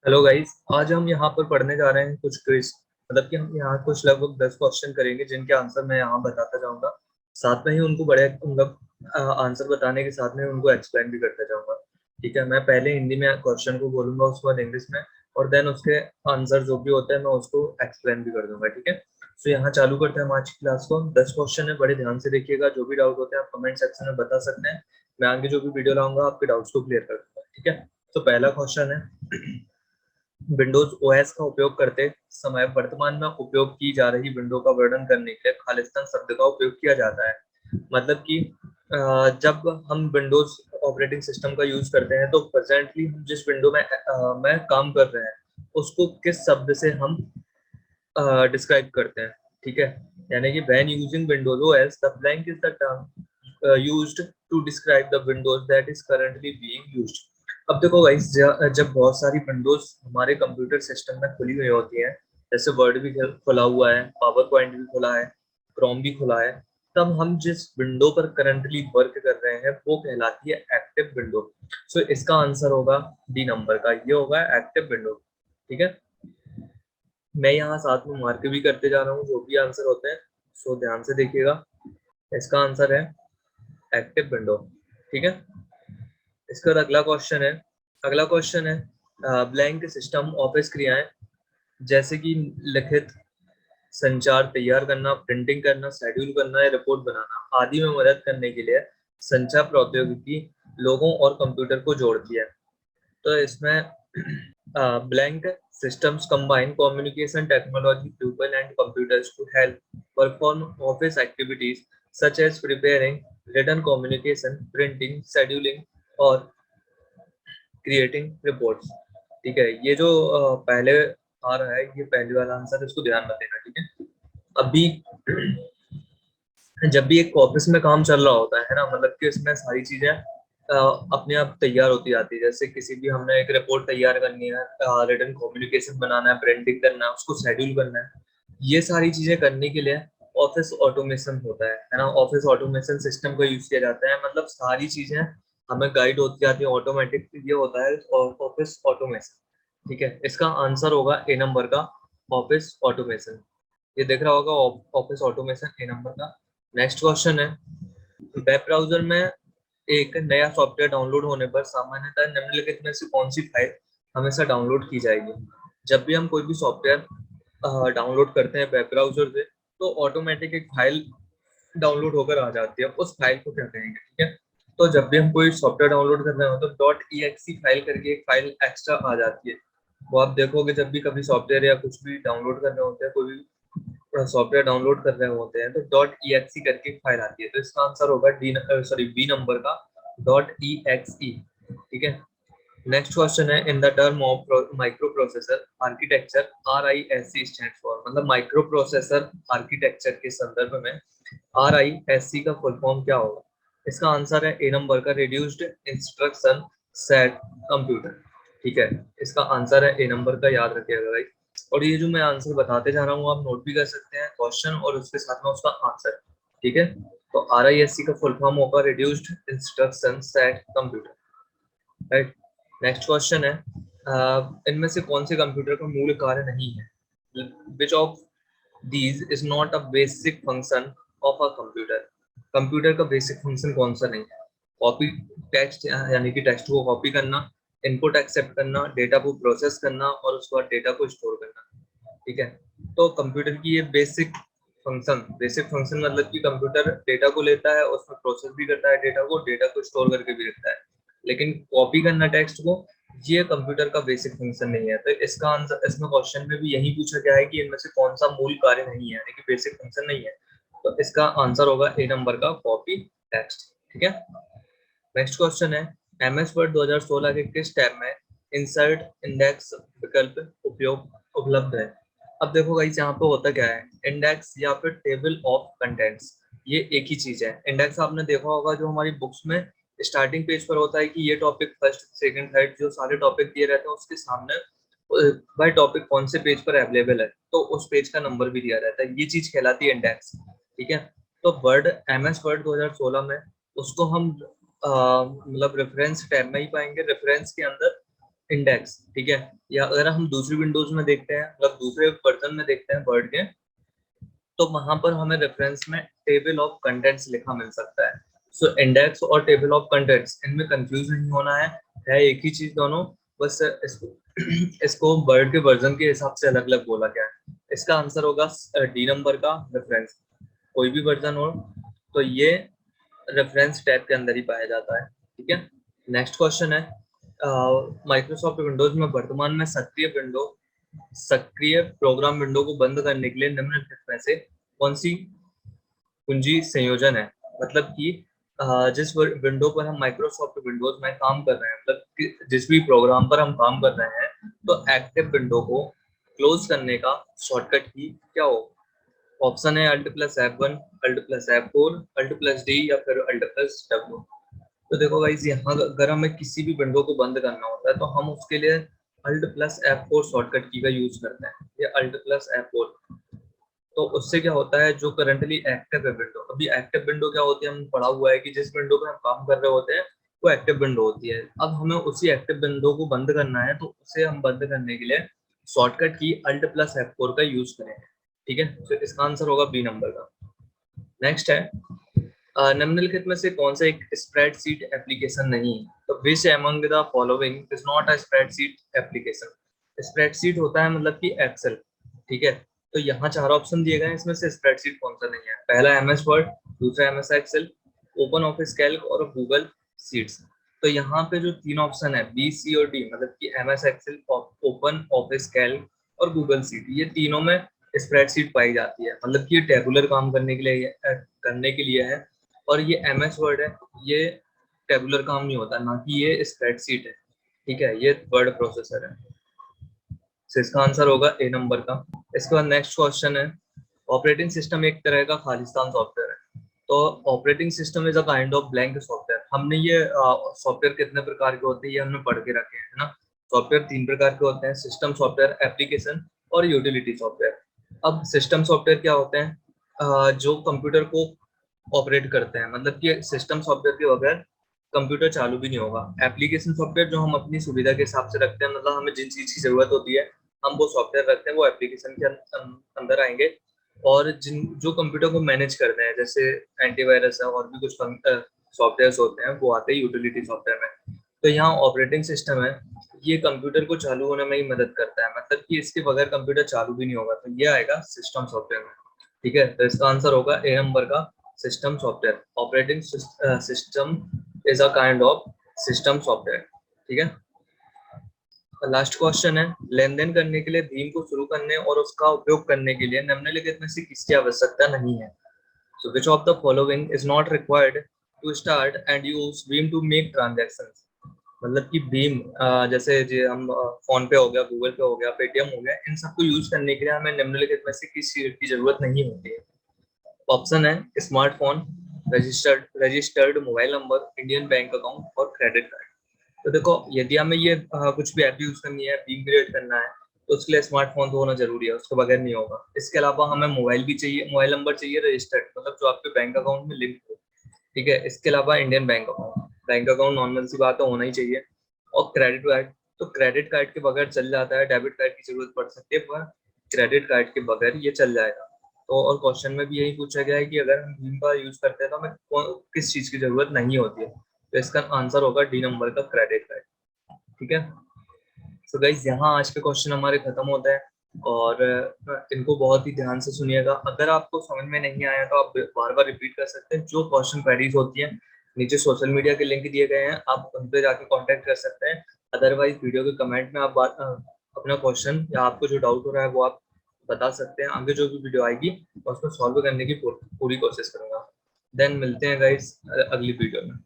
Hello guys, आज हम यहाँ पर पढ़ने जा रहे हैं कुछ क्विज। मतलब कि हम यहाँ कुछ लगभग 10 क्वेश्चन करेंगे जिनके आंसर मैं यहाँ बताता जाऊंगा। साथ में ही उनको बड़े मतलब आंसर बताने के साथ में उनको एक्सप्लेन भी करता जाऊंगा। ठीक है, मैं पहले हिंदी में क्वेश्चन को बोलूंगा, उसके बाद इंग्लिश में, और देन उसके आंसर जो भी होते हैं मैं उसको एक्सप्लेन भी कर दूंगा। ठीक है, तो यहाँ चालू करते हैं हम आज की क्लास को। 10 क्वेश्चन है, बड़े ध्यान से देखिएगा। जो भी डाउट होते हैं आप कमेंट सेक्शन में बता सकते हैं। मैं आगे जो भी वीडियो लाऊंगा आपके डाउट्स को क्लियर कर दूंगा। ठीक है, तो पहला क्वेश्चन है, विंडोज ओएस का उपयोग करते समय वर्तमान में उपयोग की जा रही विंडो का वर्णन करने के लिए खालिस्तान शब्द का उपयोग किया जाता है। मतलब कि जब हम विंडोज ऑपरेटिंग सिस्टम का यूज करते हैं तो प्रेजेंटली हम जिस विंडो में काम कर रहे हैं उसको किस शब्द से हम डिस्क्राइब करते हैं। ठीक है, यानी कि when using Windows OS the blank is the term used to describe the windows that is currently being used. अब देखो गाइस, जब बहुत सारी विंडोज हमारे कंप्यूटर सिस्टम में खुली हुई होती हैं, जैसे वर्ड भी खुला हुआ है, पावर पॉइंट भी खुला है, क्रोम भी खुला है, तब हम जिस विंडो पर करंटली वर्क कर रहे हैं वो कहलाती है एक्टिव विंडो। सो इसका आंसर होगा डी नंबर का, ये होगा एक्टिव विंडो। ठीक है, मैं यहाँ साथ में मार्क भी करते जा रहा हूँ जो भी आंसर होते हैं, सो ध्यान से देखिएगा। इसका आंसर है एक्टिव विंडो। ठीक है, इसका अगला क्वेश्चन है ब्लैंक सिस्टम ऑफिस क्रियाएं जैसे कि लिखित संचार तैयार करना, प्रिंटिंग करना, शेड्यूल करना या रिपोर्ट बनाना आदि में मदद करने के लिए संचार प्रौद्योगिकी लोगों और कंप्यूटर को जोड़ती है। तो इसमें blank systems combine communication technology, people and computers to help perform office activities such as preparing written communication, printing, scheduling और creating reports। ठीक है, ये जो पहले आ रहा है, ये पहले वाला आंसर, इसको ध्यान में देना। ठीक है, अभी जब भी एक ऑफिस में काम चल रहा होता है ना, मतलब कि इसमें सारी चीजें अपने आप तैयार होती जाती है। जैसे किसी भी हमने एक रिपोर्ट तैयार करनी है, रिटन कम्युनिकेशन बनाना है, प्रिंटिंग करना है, उसको शेड्यूल करना है, ये सारी चीजें करने के लिए ऑफिस ऑटोमेशन होता है ना। ऑफिस ऑटोमेशन सिस्टम का यूज किया जाता है, मतलब सारी चीजें हमें गाइड होती जाती है ऑटोमेटिक, ये होता है ऑफिस ऑटोमेशन। ठीक है, इसका आंसर होगा ए नंबर का, ऑफिस ऑटोमेशन। ये देख रहा होगा ऑफिस ऑटोमेशन, ए नंबर का। नेक्स्ट क्वेश्चन है, वेब ब्राउजर में एक नया सॉफ्टवेयर डाउनलोड होने पर सामान्यतः निम्नलिखित में से कौन सी फाइल हमेशा डाउनलोड की जाएगी। जब भी हम कोई भी सॉफ्टवेयर डाउनलोड करते हैं वेब ब्राउजर से, तो ऑटोमेटिक एक फाइल डाउनलोड होकर आ जाती है, उस फाइल को क्या कहेंगे। ठीक है, तो जब भी हम कोई सॉफ्टवेयर डाउनलोड कर रहे हो तो डॉट ई एक्स फाइल करके एक फाइल एक्स्ट्रा आ जाती है। वो आप देखोगे जब भी कभी सॉफ्टवेयर या कुछ भी डाउनलोड कर रहे होते हैं, कोई भी सॉफ्टवेयर डाउनलोड कर रहे होते हैं, तो डॉट ई एक्स करके फाइल आती है। तो इसका आंसर होगा बी नंबर का, डॉट ई एक्स ई। ठीक है, नेक्स्ट क्वेश्चन है, in the term of microprocessor architecture R I S C stand for. मतलब माइक्रो प्रोसेसर आर्किटेक्चर के संदर्भ में आर आई एस सी का फुल फॉर्म क्या होगा। इसका आंसर है ए नंबर का, रिड्यूस्ड इंस्ट्रक्शन सेट कंप्यूटर। ठीक है, इसका आंसर है ए नंबर का, याद रखिएगा भाई। और ये जो मैं आंसर बताते जा रहा हूँ आप नोट भी कर सकते हैं, क्वेश्चन और उसके साथ में उसका आंसर। ठीक है, तो आर आई एस सी का फुल फॉर्म होगा reduced instruction set computer. Right, next question है, इनमें से कौन से कंप्यूटर का मूल कार्य नहीं है। Which of these is not a basic function of a computer. Computer का बेसिक फंक्शन कौन सा नहीं है। कॉपी टेक्स्ट, यानी कि टेक्स्ट को कॉपी करना, इनपुट एक्सेप्ट करना, डेटा को प्रोसेस करना और उसके बाद डेटा को स्टोर करना। ठीक है, तो कंप्यूटर की ये बेसिक फंक्शन मतलब कि कंप्यूटर डेटा को लेता है, उसमें प्रोसेस भी करता है, डेटा को स्टोर करके भी रखता है, लेकिन कॉपी करना टेक्स्ट को, ये कंप्यूटर का बेसिक फंक्शन नहीं है। तो इसका आंसर, इसमें क्वेश्चन में भी यही पूछा गया है कि इनमें से कौन सा मूल कार्य नहीं है, यानी कि बेसिक फंक्शन नहीं है। तो इसका आंसर होगा ए नंबर का, कॉपी टेक्स्ट। ठीक है, नेक्स्ट क्वेश्चन है, एमएस वर्ड 2016 के किस टैब में इंसर्ट इंडेक्स विकल्प उपयोग उपलब्ध है। अब देखो गाइस, यहाँ पे होता क्या है, इंडेक्स या फिर टेबल ऑफ कंटेंट्स, ये एक ही चीज है। इंडेक्स आपने देखा होगा जो हमारी बुक्स में स्टार्टिंग पेज पर होता है कि ये टॉपिक फर्स्ट सेकंड थर्ड जो सारे टॉपिक दिए रहते हैं, उसके सामने भाई टॉपिक कौन से पेज पर अवेलेबल है, तो उस पेज का नंबर भी दिया रहता है, ये चीज कहलाती है इंडेक्स। ठीक है, तो वर्ड, एमएस वर्ड 2016 में उसको हम मतलब रेफरेंस टैब में ही पाएंगे। रेफरेंस के अंदर इंडेक्स, ठीक है। या अगर हम दूसरी विंडोज में देखते हैं, मतलब दूसरे वर्जन में देखते हैं वर्ड के, तो वहां पर हमें रेफरेंस में टेबल ऑफ कंटेंट्स लिखा मिल सकता है। सो इंडेक्स और टेबल ऑफ कंटेंट्स, इनमें कंफ्यूज नहीं होना है एक ही चीज दोनों, बस इसको इसको वर्ड के वर्जन के हिसाब से अलग अलग बोला गया है। इसका आंसर होगा डी नंबर का रेफरेंस। कोई भी वर्जन हो तो ये रेफरेंस टैब के अंदर ही पाया जाता है, ठीक है। नेक्स्ट क्वेश्चन है, माइक्रोसॉफ्ट विंडोज में वर्तमान में सक्रिय प्रोग्राम विंडो को बंद करने के लिए निम्नलिखित में से कौन सी कुंजी संयोजन है। मतलब कि जिस विंडो पर हम माइक्रोसॉफ्ट विंडोज में काम कर रहे हैं, मतलब कि जिस भी प्रोग्राम पर हम काम कर रहे हैं, तो एक्टिव विंडो को क्लोज करने का शॉर्टकट की क्या हो। ऑप्शन है Alt+F1, Alt+F4, Alt+D या फिर Alt+W। तो देखो गाइस, यहाँ अगर हमें किसी भी विंडो को बंद करना होता है तो हम उसके लिए Alt+F4 शॉर्टकट की का यूज करते हैं, ये Alt+F4। तो उससे क्या होता है, जो करंटली एक्टिव है विंडो, अभी एक्टिव विंडो क्या होती है, हम पढ़ा हुआ है कि जिस विंडो पे हम काम कर रहे होते हैं वो एक्टिव विंडो होती है। अब हमें उसी एक्टिव विंडो को बंद करना है, तो उसे हम बंद करने के लिए शॉर्टकट की Alt+F4 का यूज करेंगे, ठीक है। तो इसका आंसर होगा बी नंबर का। नेक्स्ट है, निम्नलिखित में से कौन सा एक स्प्रेडशीट एप्लीकेशन नहीं है। तो which among the following is not a spreadsheet application. Spreadsheet होता है मतलब कि एक्सेल, ठीक है। तो यहाँ 4 ऑप्शन दिए गए हैं, इसमें से स्प्रेडशीट कौन सा नहीं है। पहला MS वर्ड, दूसरा MS Excel, Open Office Calc और गूगल शीट्स। तो यहाँ पे जो 3 ऑप्शन है B, C और D, मतलब कि MS Excel, Open Office Calc और गूगल शीट, ये तीनों में स्प्रेडशीट पाई जाती है। मतलब कि ये टेबुलर काम करने के लिए है। और ये MS वर्ड है, ये टेबुलर काम नहीं होता, ना कि ये स्प्रेडशीट है, ठीक है। ये वर्ड प्रोसेसर है। तो इसका आंसर होगा ए नंबर का। इसके बाद नेक्स्ट क्वेश्चन है, ऑपरेटिंग सिस्टम एक तरह का खालिस्तान सॉफ्टवेयर है। तो operating system is a kind of blank software. हमने ये सॉफ्टवेयर कितने प्रकार के होते हैं ये हमने पढ़ के रखे हैं, है ना। सॉफ्टवेयर 3 प्रकार के होते हैं, सिस्टम सॉफ्टवेयर, एप्लीकेशन और यूटिलिटी सॉफ्टवेयर। अब सिस्टम सॉफ्टवेयर क्या होते हैं, जो कंप्यूटर को ऑपरेट करते हैं, मतलब कि सिस्टम सॉफ्टवेयर के बगैर कंप्यूटर चालू भी नहीं होगा। एप्लीकेशन सॉफ्टवेयर जो हम अपनी सुविधा के हिसाब से रखते हैं, मतलब हमें जिन चीज की जरूरत होती है हम वो सॉफ्टवेयर रखते हैं, वो एप्लीकेशन के अंदर आएंगे। और जिन जो कंप्यूटर को मैनेज करते हैं, जैसे एंटीवायरस है और भी कुछ सॉफ्टवेयर होते हैं, वो आते हैं यूटिलिटी सॉफ्टवेयर में। तो यहाँ ऑपरेटिंग सिस्टम है, ये कंप्यूटर को चालू होने में ही मदद करता है, मतलब कि इसके बगैर कंप्यूटर चालू भी नहीं होगा, तो ये आएगा सिस्टम सॉफ्टवेयर में, ठीक है। तो इसका आंसर होगा ए नंबर का, system software. Operating system is a kind of system software, ठीक है। लास्ट क्वेश्चन है, लेन देन करने के लिए भीम को शुरू करने और उसका उपयोग करने के लिए निम्नलिखित में से किसकी आवश्यकता नहीं है। So which of the following is not required to start and use भीम टू मेक ट्रांजैक्शंस। मतलब कि भीम, जैसे जो हम फोन पे हो गया, गूगल पे हो गया, पेटीएम हो गया, इन सबको यूज करने के लिए हमें निम्नलिखित में से किस चीज की जरूरत नहीं होती है। ऑप्शन है smartphone, registered mobile number, Indian bank account और क्रेडिट कार्ड। तो देखो, यदि हमें ये कुछ भी ऐप यूज करनी है, भीम क्रिएट करना है, तो उसके लिए स्मार्टफोन तो होना जरूरी है, उसके बगैर नहीं होगा। इसके अलावा हमें मोबाइल भी चाहिए, मोबाइल नंबर चाहिए रजिस्टर्ड, मतलब जो आपके बैंक अकाउंट में लिंक हो, ठीक है। इसके अलावा इंडियन बैंक अकाउंट नॉर्मल सी बात है, होना ही चाहिए। और क्रेडिट कार्ड, तो क्रेडिट कार्ड के बगैर चल जाता है, डेबिट कार्ड की जरूरत पड़ सकती है, पर क्रेडिट कार्ड के बगैर ये चल जाएगा। तो और क्वेश्चन में भी यही पूछा गया है कि अगर हम भीम का यूज करते हैं तो हमें किस चीज की जरूरत नहीं होती है। तो इसका आंसर होगा डी नंबर का, क्रेडिट कार्ड, ठीक है। सो गाइस, यहाँ आज के क्वेश्चन हमारे खत्म होते हैं, और इनको बहुत ही ध्यान से सुनिएगा। अगर आपको समझ में नहीं आया तो आप बार बार रिपीट कर सकते हैं। जो क्वेश्चन क्वेरीज होती हैं, नीचे सोशल मीडिया के लिंक दिए गए हैं, आप उन पे जाके कांटेक्ट कर सकते हैं। अदरवाइज वीडियो के कमेंट में आप अपना क्वेश्चन या आपको जो डाउट हो रहा है वो आप बता सकते हैं। आगे जो भी वीडियो आएगी उसको सॉल्व करने की पूरी कोशिश करूंगा। देन मिलते हैं गाइस अगली वीडियो में।